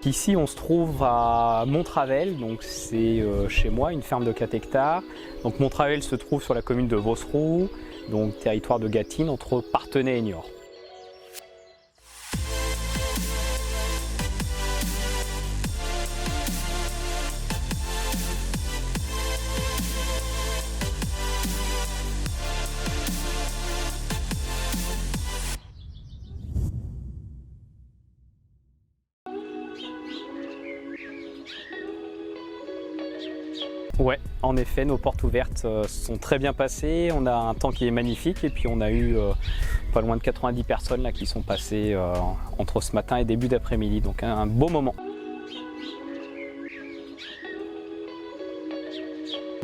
Ici, on se trouve à Montravel, donc c'est chez moi, une ferme de 4 hectares. Donc Montravel se trouve sur la commune de Vosroux, donc territoire de Gâtine, entre Parthenay et Niort. Ouais, en effet, nos portes ouvertes sont très bien passées. On a un temps qui est magnifique et puis on a eu pas loin de 90 personnes là, qui sont passées entre ce matin et début d'après-midi. Donc un beau moment.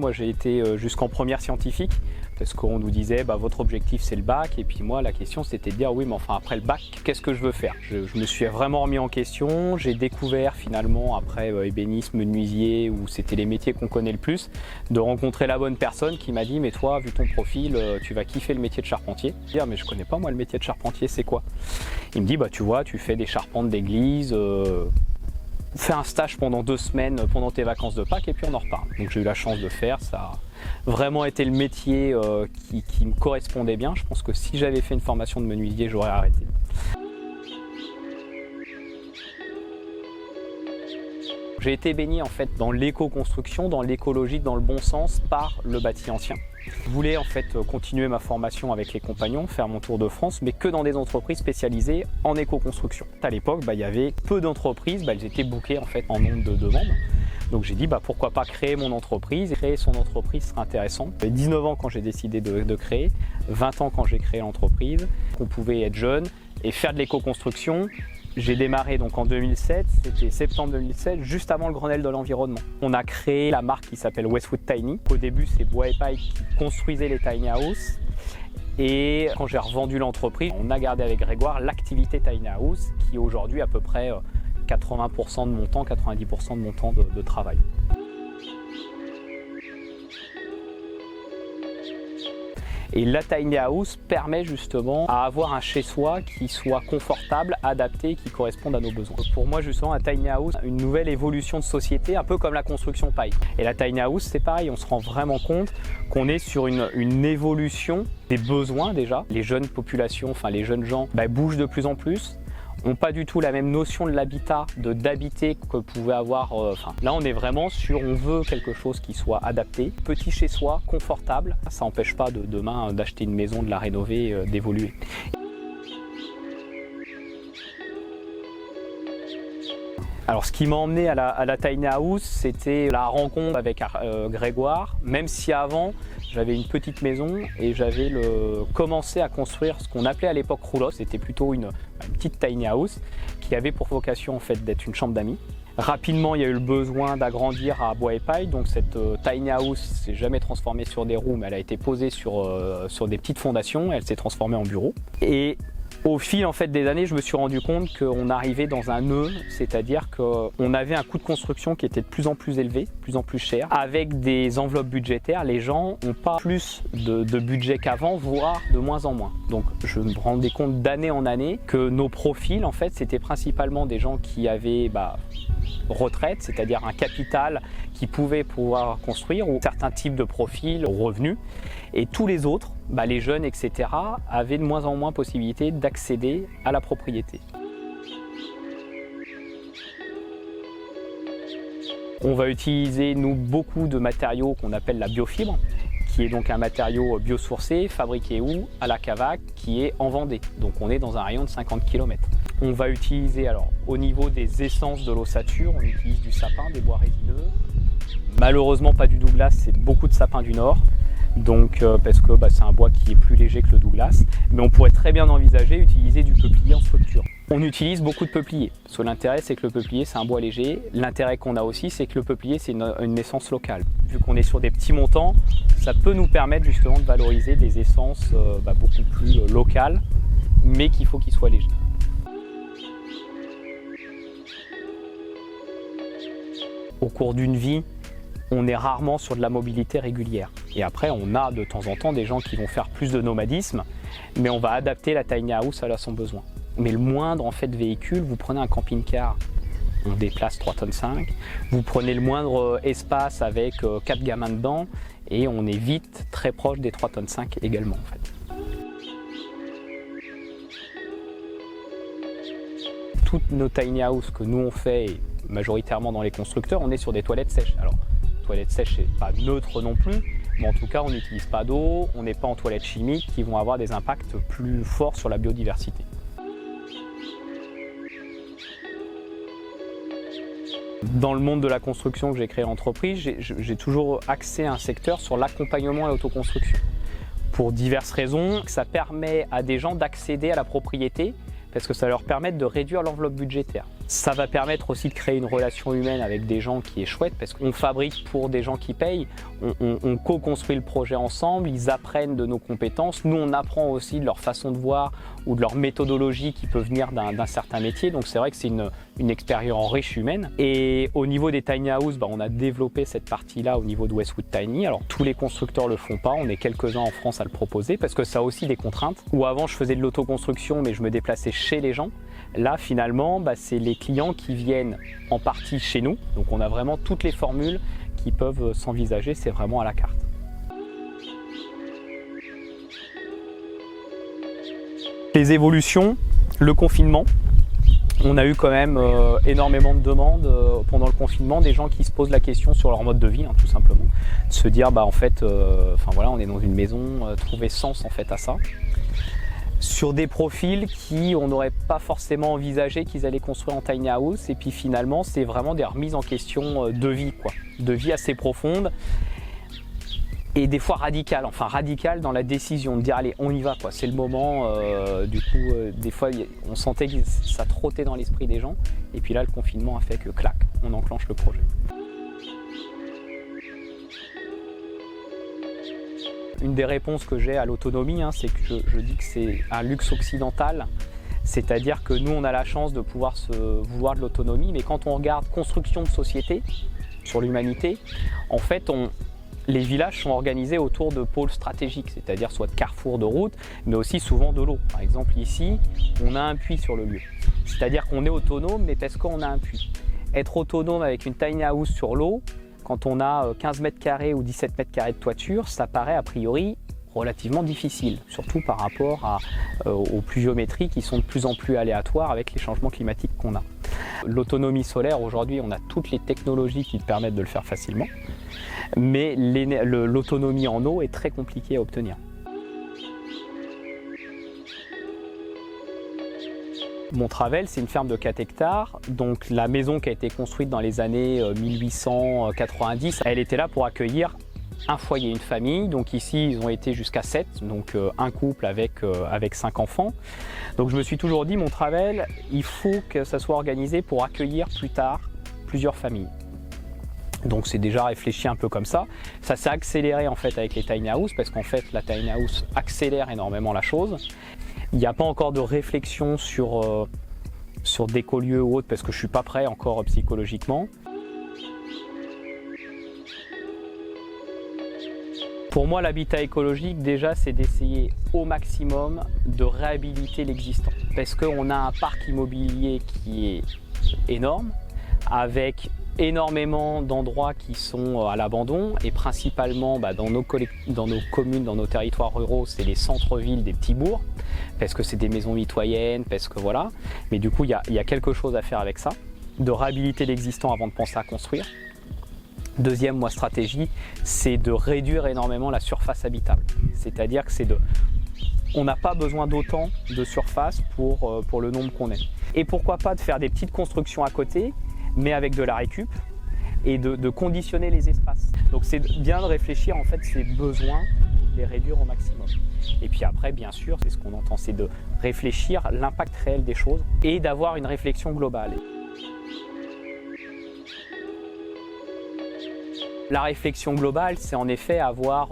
Moi j'ai été jusqu'en première scientifique parce qu'on nous disait votre objectif c'est le bac et puis moi la question c'était de dire oui mais enfin après le bac qu'est-ce que je veux faire. Je me suis vraiment remis en question, j'ai découvert finalement après ébénisme, menuisier où c'était les métiers qu'on connaît le plus, de rencontrer la bonne personne qui m'a dit mais toi vu ton profil tu vas kiffer le métier de charpentier. Je dis mais je connais pas moi le métier de charpentier c'est quoi. Il me dit tu vois tu fais des charpentes d'église. Fais un stage pendant 2 semaines pendant tes vacances de Pâques et puis on en reparle. Donc j'ai eu la chance de faire, ça a vraiment été le métier qui me correspondait bien. Je pense que si j'avais fait une formation de menuisier, j'aurais arrêté. J'ai été baigné en fait dans l'éco-construction, dans l'écologie, dans le bon sens par le bâti ancien. Je voulais en fait continuer ma formation avec les compagnons, faire mon tour de France, mais que dans des entreprises spécialisées en éco-construction. À l'époque, il y avait peu d'entreprises, elles étaient bookées en fait en nombre de demandes. Donc j'ai dit pourquoi pas créer mon entreprise, et créer son entreprise serait intéressant. J'avais 19 ans quand j'ai décidé de créer, 20 ans quand j'ai créé l'entreprise. On pouvait être jeune et faire de l'éco-construction. J'ai démarré donc en 2007, c'était septembre 2007, juste avant le Grenelle de l'environnement. On a créé la marque qui s'appelle Westwood Tiny. Au début, c'est Bois et Paille qui construisait les tiny house. Et quand j'ai revendu l'entreprise, on a gardé avec Grégoire l'activité tiny house qui est aujourd'hui à peu près 80% de mon temps, 90% de mon temps de travail. Et la tiny house permet justement à avoir un chez-soi qui soit confortable, adapté, qui corresponde à nos besoins. Pour moi justement, la tiny house, une nouvelle évolution de société, un peu comme la construction paille. Et la tiny house, c'est pareil, on se rend vraiment compte qu'on est sur une évolution des besoins déjà. Les jeunes populations, enfin les jeunes gens bougent de plus en plus. N'ont pas du tout la même notion de l'habitat, d'habiter que pouvait avoir. Là, on est vraiment sur, on veut quelque chose qui soit adapté, petit chez soi, confortable. Ça n'empêche pas de demain d'acheter une maison, de la rénover, d'évoluer. Alors, ce qui m'a emmené à la tiny house, c'était la rencontre avec Grégoire, même si avant, j'avais une petite maison et j'avais commencé à construire ce qu'on appelait à l'époque roulotte. C'était plutôt une petite tiny house qui avait pour vocation en fait d'être une chambre d'amis. Rapidement, il y a eu le besoin d'agrandir à Bois et Paille, donc cette tiny house s'est jamais transformée sur des roues, mais elle a été posée sur des petites fondations, elle s'est transformée en bureau. Et au fil en fait, des années, je me suis rendu compte qu'on arrivait dans un nœud, c'est-à-dire qu'on avait un coût de construction qui était de plus en plus élevé, de plus en plus cher. Avec des enveloppes budgétaires, les gens n'ont pas plus de budget qu'avant, voire de moins en moins. Donc je me rendais compte d'année en année que nos profils, en fait, c'était principalement des gens qui avaient retraite, c'est-à-dire un capital qui pouvait pouvoir construire, ou certains types de profils, revenus. Et tous les autres, les jeunes, etc., avaient de moins en moins possibilité d'accéder à la propriété. On va utiliser, nous, beaucoup de matériaux qu'on appelle la biofibre, qui est donc un matériau biosourcé, fabriqué où? À la Cavac, qui est en Vendée. Donc on est dans un rayon de 50 km. On va utiliser, alors, au niveau des essences de l'ossature, on utilise du sapin, des bois résineux. Malheureusement, pas du Douglas, c'est beaucoup de sapin du Nord. Donc, parce que c'est un bois qui est plus léger que le Douglas. Mais on pourrait très bien envisager utiliser du peuplier en structure. On utilise beaucoup de peuplier. Parce que l'intérêt, c'est que le peuplier, c'est un bois léger. L'intérêt qu'on a aussi, c'est que le peuplier, c'est une essence locale. Vu qu'on est sur des petits montants, ça peut nous permettre justement de valoriser des essences beaucoup plus locales, mais qu'il faut qu'ils soient légers. Au cours d'une vie, on est rarement sur de la mobilité régulière. Et après, on a de temps en temps des gens qui vont faire plus de nomadisme, mais on va adapter la tiny house à son besoin. Mais le moindre en fait véhicule, vous prenez un camping-car, on déplace 3,5 tonnes. Vous prenez le moindre espace avec 4 gamins dedans et on est vite très proche des 3,5 tonnes également en fait. Toutes nos tiny houses que nous on fait, et majoritairement dans les constructeurs, on est sur des toilettes sèches. Alors, toilettes sèches, c'est pas neutre non plus, mais en tout cas, on n'utilise pas d'eau, on n'est pas en toilettes chimiques qui vont avoir des impacts plus forts sur la biodiversité. Dans le monde de la construction que j'ai créé l'entreprise, j'ai toujours axé un secteur sur l'accompagnement à l'autoconstruction. Pour diverses raisons, ça permet à des gens d'accéder à la propriété parce que ça leur permet de réduire l'enveloppe budgétaire. Ça va permettre aussi de créer une relation humaine avec des gens qui est chouette parce qu'on fabrique pour des gens qui payent, on co-construit le projet ensemble, ils apprennent de nos compétences, nous on apprend aussi de leur façon de voir ou de leur méthodologie qui peut venir d'un certain métier, donc c'est vrai que c'est une expérience riche humaine. Et au niveau des tiny houses, on a développé cette partie-là au niveau de Westwood Tiny. Alors tous les constructeurs le font pas, on est quelques-uns en France à le proposer parce que ça a aussi des contraintes. Où avant je faisais de l'autoconstruction mais je me déplaçais chez les gens. Là, finalement, c'est les clients qui viennent en partie chez nous. Donc, on a vraiment toutes les formules qui peuvent s'envisager. C'est vraiment à la carte. Les évolutions, le confinement. On a eu quand même énormément de demandes pendant le confinement, des gens qui se posent la question sur leur mode de vie, tout simplement. De se dire, en fait, voilà, on est dans une maison, trouver sens en fait à ça. Sur des profils qui on n'aurait pas forcément envisagé qu'ils allaient construire en tiny house, et puis finalement c'est vraiment des remises en question de vie, de vie assez profonde et des fois radicales, dans la décision de dire allez on y va, c'est le moment. Du coup des fois on sentait que ça trottait dans l'esprit des gens, et puis là le confinement a fait que clac, on enclenche le projet. Une des réponses que j'ai à l'autonomie, c'est que je dis que c'est un luxe occidental, c'est-à-dire que nous on a la chance de pouvoir se vouloir de l'autonomie, mais quand on regarde construction de société sur l'humanité, en fait les villages sont organisés autour de pôles stratégiques, c'est-à-dire soit de carrefours de routes, mais aussi souvent de l'eau. Par exemple ici, on a un puits sur le lieu, c'est-à-dire qu'on est autonome, mais parce qu'on a un puits. Être autonome avec une tiny house sur l'eau, quand on a 15 mètres carrés ou 17 mètres carrés de toiture, ça paraît a priori relativement difficile, surtout par rapport aux pluviométries qui sont de plus en plus aléatoires avec les changements climatiques qu'on a. L'autonomie solaire, aujourd'hui, on a toutes les technologies qui permettent de le faire facilement, mais l'autonomie en eau est très compliquée à obtenir. Montravel, c'est une ferme de 4 hectares, donc la maison qui a été construite dans les années 1890, elle était là pour accueillir un foyer, une famille. Donc ici, ils ont été jusqu'à 7, donc un couple avec 5 enfants. Donc je me suis toujours dit, Montravel, il faut que ça soit organisé pour accueillir plus tard plusieurs familles. Donc c'est déjà réfléchi un peu comme ça. Ça s'est accéléré en fait avec les tiny houses, parce qu'en fait la tiny house accélère énormément la chose. Il n'y a pas encore de réflexion sur d'écolieux ou autre, parce que je ne suis pas prêt encore psychologiquement. Pour moi, l'habitat écologique, déjà, c'est d'essayer au maximum de réhabiliter l'existant. Parce qu'on a un parc immobilier qui est énorme, avec énormément d'endroits qui sont à l'abandon, et principalement dans nos communes, dans nos territoires ruraux, c'est les centres-villes des petits bourgs, parce que c'est des maisons mitoyennes, parce que voilà. Mais du coup, il y a quelque chose à faire avec ça, de réhabiliter l'existant avant de penser à construire. Deuxième stratégie, c'est de réduire énormément la surface habitable. C'est-à-dire que on n'a pas besoin d'autant de surface pour le nombre qu'on est. Et pourquoi pas de faire des petites constructions à côté, mais avec de la récup, et de conditionner les espaces. Donc c'est bien de réfléchir en fait ces besoins, de les réduire au maximum. Et puis après, bien sûr, c'est ce qu'on entend, c'est de réfléchir l'impact réel des choses et d'avoir une réflexion globale. La réflexion globale, c'est en effet avoir,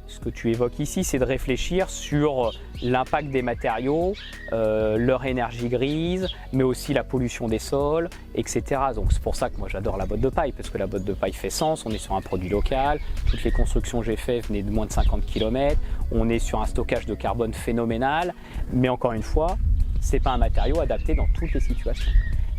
ce que tu évoques ici, c'est de réfléchir sur l'impact des matériaux, leur énergie grise, mais aussi la pollution des sols, etc. Donc c'est pour ça que moi j'adore la botte de paille, parce que la botte de paille fait sens, on est sur un produit local, toutes les constructions que j'ai faites venaient de moins de 50 km, on est sur un stockage de carbone phénoménal, mais encore une fois, ce n'est pas un matériau adapté dans toutes les situations.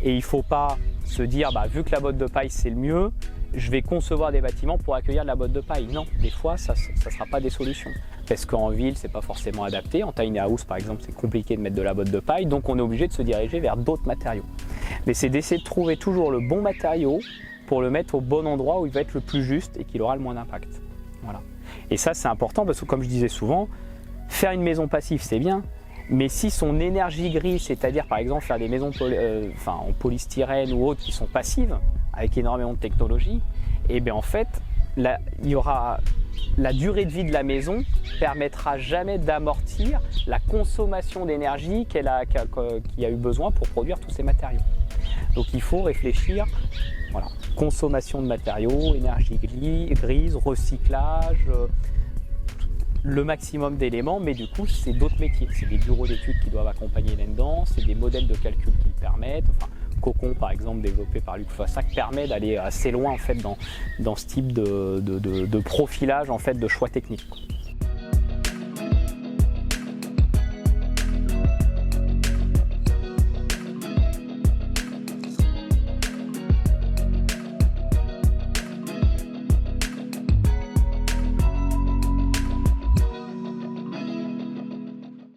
Et il ne faut pas se dire vu que la botte de paille c'est le mieux, je vais concevoir des bâtiments pour accueillir de la botte de paille. Non, des fois ça ne sera pas des solutions. Parce qu'en ville, c'est pas forcément adapté. En tiny house, par exemple, c'est compliqué de mettre de la botte de paille, donc on est obligé de se diriger vers d'autres matériaux. Mais c'est d'essayer de trouver toujours le bon matériau pour le mettre au bon endroit où il va être le plus juste et qu'il aura le moins d'impact. Voilà. Et ça, c'est important parce que, comme je disais souvent, faire une maison passive, c'est bien. Mais si son énergie grise, c'est-à-dire par exemple faire des maisons en polystyrène ou autres qui sont passives, avec énormément de technologie, et bien en fait, il y aura la durée de vie de la maison permettra jamais d'amortir la consommation d'énergie qu'il a eu besoin pour produire tous ces matériaux. Donc il faut réfléchir, voilà, consommation de matériaux, énergie grise, recyclage, le maximum d'éléments, mais du coup c'est d'autres métiers, c'est des bureaux d'études qui doivent accompagner là-dedans, c'est des modèles de calcul qui le permettent. Cocon par exemple développé par Luc Fossac permet d'aller assez loin en fait dans ce type de profilage en fait de choix techniques.